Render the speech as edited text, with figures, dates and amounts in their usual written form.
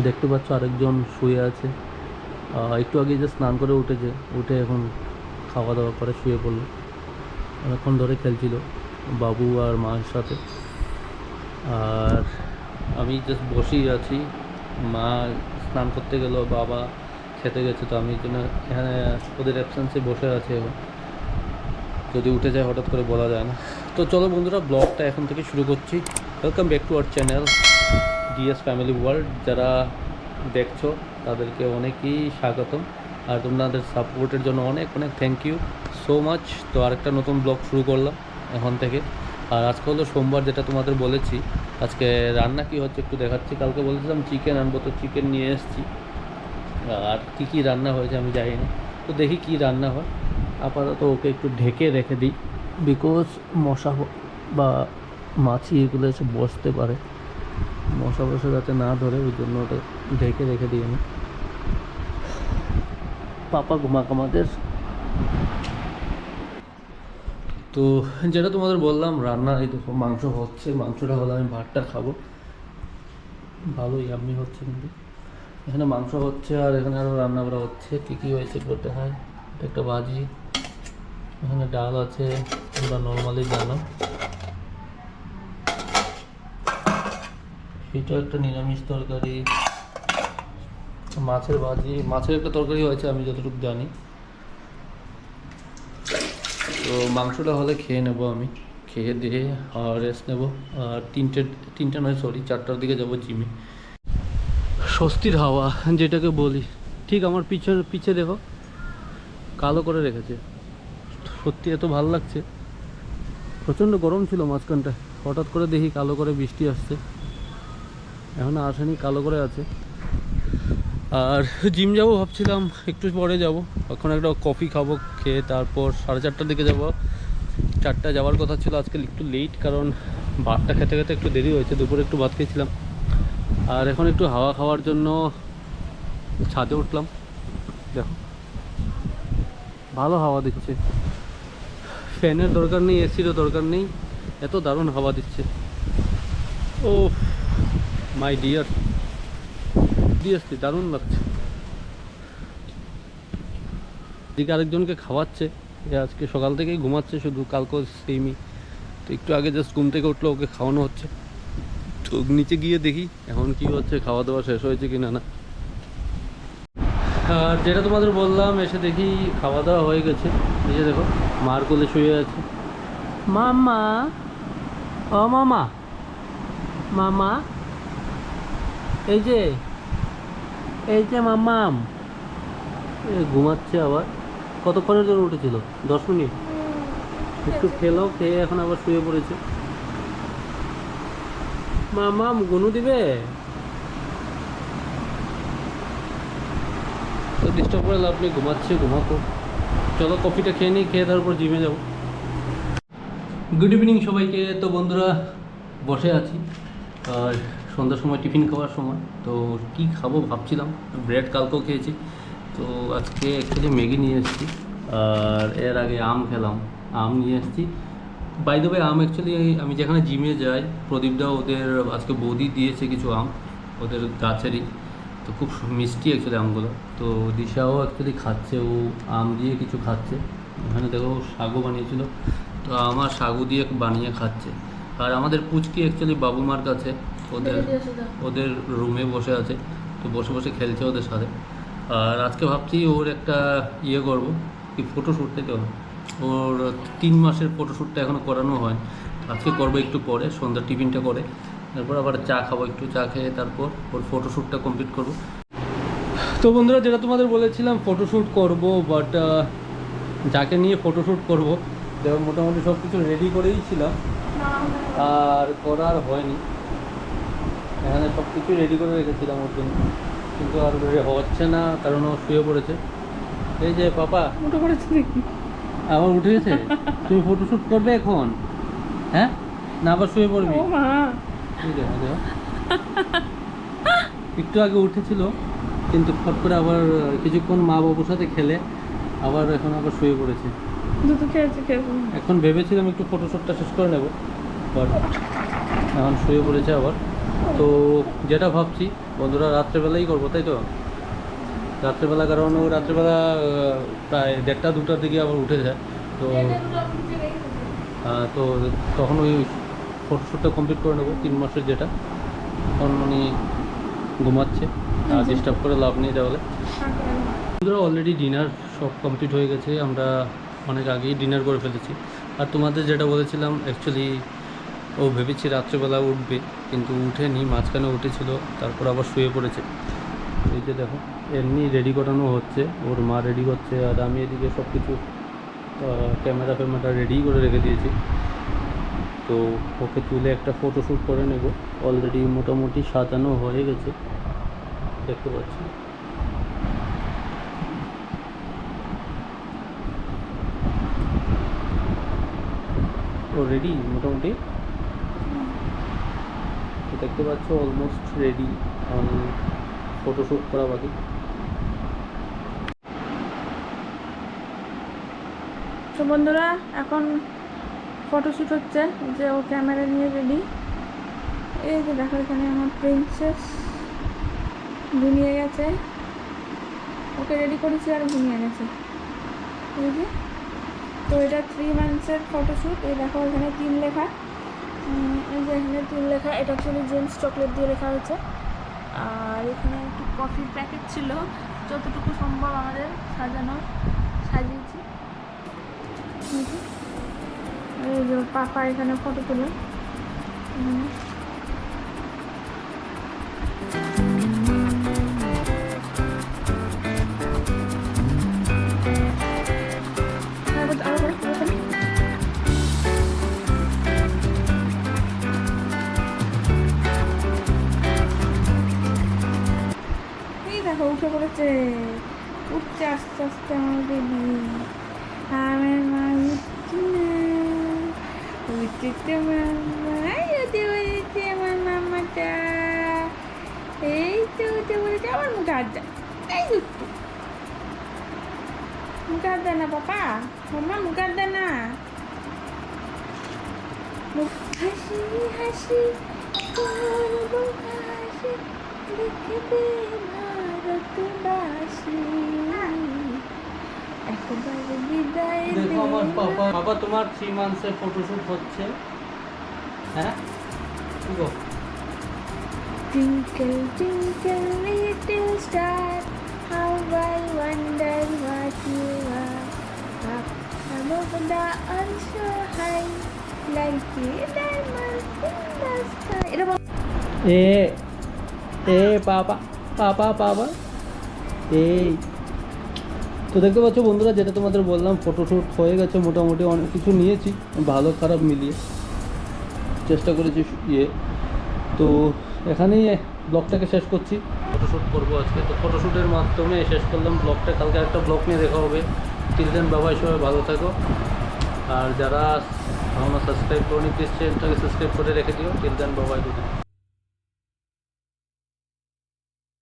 দেখতে পাচ্ছ আরেকজন শুয়ে আছে। একটু আগে যে স্নান করে উঠেছে, উঠে এখন খাওয়া দাওয়া করে শুয়ে পড়লো। অনেকক্ষণ ধরে খেলছিল বাবু আর মার সাথে। আর আমি জাস্ট বসেই আছি। মা স্নান করতে গেল, বাবা খেতে গেছে, তো আমি জন্য এখানে ওদের অ্যাবসেন্সে বসে আছি এখন। যদি উঠে যায় হঠাৎ করে বলা যায় না। তো চলো বন্ধুরা, ব্লগটা এখন থেকে শুরু করছি। Welcome back to our channel DS family world. যারা দেখছো তাদেরকে অনেকই স্বাগতম, আর তোমাদের সাপোর্টের জন্য অনেক অনেক থ্যাংক ইউ সো মাচ। তো আরেকটা নতুন ব্লগ শুরু করলাম এখন থেকে। আর আজকে হলো সোমবার, যেটা তোমাদের বলেছি। আজকে রান্না কি হচ্ছে একটু দেখাচ্ছি। কালকে বলেছিলাম চিকেন আনবো, তো চিকেন নিয়ে এসেছি। আর কী রান্না হয়েছে আমি জানি না, তো দেখি কি রান্না হয়। আপাতত ওকে একটু ঢেকে রেখে দিই, বিকজ মশা বা মাছি এগুলো এসে বসতে পারে। মশা বসে যাতে না ধরে, ওই জন্য ওটা ঢেকে রেখে দিই আমি। পাপা ঘুমাক আমাদের। তো যেটা তোমাদের বললাম, রান্না এই দেখো মাংস হচ্ছে। মাংসটা হলে আমি ভাতটা খাবো। ভালোই ইয়াম্মি হচ্ছে কিন্তু। এখানে মাংস হচ্ছে, আর এখানে আরও রান্না করা হচ্ছে। কী কী হয়েছে বলতে হয়, একটা ভাজি, এখানে ডাল আছে, আমরা নর্মালি জানো। এটা একটা নিরামিষ তরকারি, মাছের ভাজি, মাছের একটা তরকারি হয়েছে আমি যতটুকু জানি। তো মাংসটা হলে খেয়ে নেবো আমি, খেয়ে দিয়ে আর রেস্ট নেবো। আর তিনটে নয় সরি 4টার দিকে যাবো জিমে। স্বস্তির হাওয়া যেটাকে বলি, ঠিক আমার পিছে দেখো কালো করে রেখেছে। সত্যি এত ভালো লাগছে। প্রচণ্ড গরম ছিল মাঝখানটা, হঠাৎ করে দেখি কালো করে বৃষ্টি আসছে। এখনো আসেনি, কালো করে আছে। আর জিম যাবো ভাবছিলাম, একটু পরে যাব। এখন একটা কফি খাবো, খেয়ে তারপর 4:30টার দিকে যাব। 4টায় যাওয়ার কথা ছিল, আজকে একটু লেট, কারণ ভাতটা খেতে খেতে একটু দেরি হয়েছে। দুপুরে একটু ভাত খেয়েছিলাম। আর এখন একটু হাওয়া খাওয়ার জন্য ছাদে উঠলাম। দেখো ভালো হাওয়া দিচ্ছে, ফ্যানের দরকার নেই, এসিরও দরকার নেই, এত দারুণ হাওয়া দিচ্ছে। ও মাই ডিয়ার, সিরিয়াসলি দারুণ লাগছে। এদিকে আরেকজনকে খাওয়াচ্ছে, এ আজকে সকাল থেকেই ঘুমাচ্ছে শুধু, কালকেও সেমই। তো একটু আগে জাস্ট ঘুম থেকে উঠলো, ওকে খাওয়ানো হচ্ছে। তো নিচে গিয়ে দেখি এখন কি হচ্ছে, খাওয়া দাওয়া শেষ হয়েছে কি না। আর যেটা তোমাদের বললাম, এসে দেখি খাওয়া দাওয়া হয়ে গেছে। এই যে দেখো মার কোলে শুয়ে আছে মামা। ও মামা, মামা এই যে মাম্মাম ঘুমাচ্ছে আবার। কতক্ষণের জন্য উঠেছিল? 10 মিনিট। একটু খেলো, খেয়ে এখন আবার শুয়ে পড়েছে। মামাম গুনু দিবে, তো ডিস্টার্ব করে লাভ নেই, ঘুমাচ্ছে ঘুমাকো। চলো কফিটা খেয়ে নিই, খেয়ে তারপর জিমে যাবো। গুড ইভিনিং সবাইকে। তো বন্ধুরা বসে আছি, আর সন্ধ্যার সময় টিফিন খাওয়ার সময়। তো কি খাবো ভাবছিলাম, ব্রেড কালকেও খেয়েছি, তো আজকে অ্যাকচুয়ালি ম্যাগি নিয়ে এসেছি। আর এর আগে আম খেলাম, আম নিয়ে এসেছি। বাই দ্য ওয়ে, আম অ্যাকচুয়ালি আমি যেখানে জিমে যাই, প্রদীপদা ওদের আজকে বৌদি দিয়েছে কিছু আম, ওদের গাছেরই। তো খুব মিষ্টি অ্যাকচুয়ালি আমগুলো। তো দিশাও অ্যাকচুয়ালি খাচ্ছে, ও আম দিয়ে কিছু খাচ্ছে। ওখানে দেখো সাগু বানিয়েছিল, তো আমার সাগু দিয়ে বানিয়ে খাচ্ছে। আর আমাদের পুচকি অ্যাকচুয়ালি বাবু মার কাছে, ওদের ওদের রুমে বসে আছে, তো বসে বসে খেলছে ওদের সাথে। আর আজকে ভাবছি ওর একটা ইয়ে করবো, কি ফটোশ্যুট থেকে, ওর 3 মাসের ফটোশ্যুটটা এখনও করানো হয়। আজকে করবো একটু পরে, সন্ধ্যা টিফিনটা করে তারপর আবার চা খাবো, একটু চা খেয়ে তারপর ওর ফটোশ্যুটটা কমপ্লিট করবো। তো বন্ধুরা যেটা তোমাদের বলেছিলাম, ফটোশ্যুট করব, বাট যাকে নিয়ে ফটোশ্যুট করব, মোটামুটি সব কিছু রেডি করেই ছিলাম, আর করার হয়নি। এখানে সব কিছু রেডি করে রেখেছিলাম ওর জন্য, কিন্তু আর হচ্ছে না, কারণ ও শুয়ে পড়েছে। এই যে পাপা উঠে পড়েছে নাকি? আবার উঠে গেছে। তুমি ফটোশ্যুট করবে এখন? হ্যাঁ, না আবার শুয়ে পড়বি? ঠিক আছে, দেখো একটু আগে উঠেছিল, কিন্তু ফট করে আবার কিছুক্ষণ মা বাবুর সাথে খেলে আবার এখন আবার শুয়ে পড়েছে। এখন ভেবেছিলাম একটু ফটোশ্যুটটা শেষ করে নেব, বাট এখন শুয়ে পড়েছে আবার। তো যেটা ভাবছি বন্ধুরা, রাত্রেবেলাই করবো, তাই তো? রাত্রেবেলা, কারণ ও রাত্রেবেলা প্রায় 1:30-2টার দিকে আবার উঠে যায়। তো তো তখন ওই ফটোশ্যুটটা কমপ্লিট করে নেবো 3 মাসের, যেটা তখন উনি ঘুমাচ্ছে, আর ডিস্টার্ব করে লাভ নেই তাহলে। বন্ধুরা অলরেডি ডিনার সব কমপ্লিট হয়ে গেছে, আমরা অনেক আগেই ডিনার করে ফেলেছি। আর তোমাদের যেটা বলেছিলাম, অ্যাকচুয়ালি ও ভেবেছি রাত্রেবেলা উঠবে, কিন্তু উঠেনি, মাঝখানে উঠেছিল, তারপর আবার শুয়ে পড়েছে। এই যে দেখো, এমনি রেডি করানো হচ্ছে, ওর মা রেডি করছে, আর আমি এদিকে সব কিছু ক্যামেরা ফ্যামেরা রেডি করে রেখে দিয়েছি। তো ওকে তুলে একটা ফটোশ্যুট করে নেব। অলরেডি মোটামুটি সাজানো হয়ে গেছে, দেখতে পাচ্ছি। ও রেডি মোটামুটি, দেখতে পাচ্ছ অলমোস্ট রেডি, ফটোশ্যুট করা বাকি। তো বন্ধুরা এখন ফটোশ্যুট হচ্ছে, যে ও ক্যামেরা নিয়ে রেডি। এই যে দেখো, এখানে আমার প্রিন্সেস ঘুমিয়ে গেছে, ওকে রেডি করেছি আর ঘুমিয়ে গেছে। এই যে, তো এটা 3 মান্থসের ফটোশ্যুট। এই দেখো এখানে 3 লেখা, এই যে এখানে 3 লেখা, এটা অ্যাকচুয়ালি জেন্টস চকলেট দিয়ে লেখা হয়েছে। আর এখানে একটু কফির প্যাকেট ছিল, যতটুকু সম্ভব আমাদের সাজিয়েছি। এই যে পাপা এখানে ফটো তুলে, এই দেখো উঠে পড়েছে, উঠছে আস্তে আস্তে আমার বেবি। আমার মা উঠছে না, উঠছে মাম্মা, উঠে পড়েছে আমার মাম্মাটা। এই তো উঠে পড়েছে, আমার মুখে হাত দেয়, এই দুটু মুখে হাত দেয় না পাপা, মাম্মা মুখে হাত দেয় না। হাসি হাসি করব হাসি, দেখবে ভারতবাসী, একবার বিদায় দেখো আমার দে। পাপা তোমার 3 মান্থসের ফটোশ্যুট হচ্ছে। হ্যাঁ কি গো? Twinkle, twinkle, little star, how I wonder what you are. Up above the earth so high, like a diamond in the sky. এটা বল। এ পাপা পাপা পাপা এই তো দেখতে পাচ্ছ বন্ধুরা, যেটা তোমাদের বললাম, ফটোশ্যুট হয়ে গেছে মোটামুটি, অনেক কিছু নিয়েছি, ভালো খারাপ মিলিয়ে চেষ্টা করেছি তো এখানেই ব্লগটাকে শেষ করছি। ফটোশ্যুট করবো আজকে, তো ফটোশ্যুটের মাধ্যমে শেষ করলাম ব্লগটা। কালকে একটা ব্লগ নিয়ে দেখা হবে। টিল দেন বাবাই, সবাই ভালো থাকো। আর যারা এখনও সাবস্ক্রাইব করনি, প্লিজ চ্যানেলটাকে সাবস্ক্রাইব করে রেখে দিও। টিল দেন বাবাই।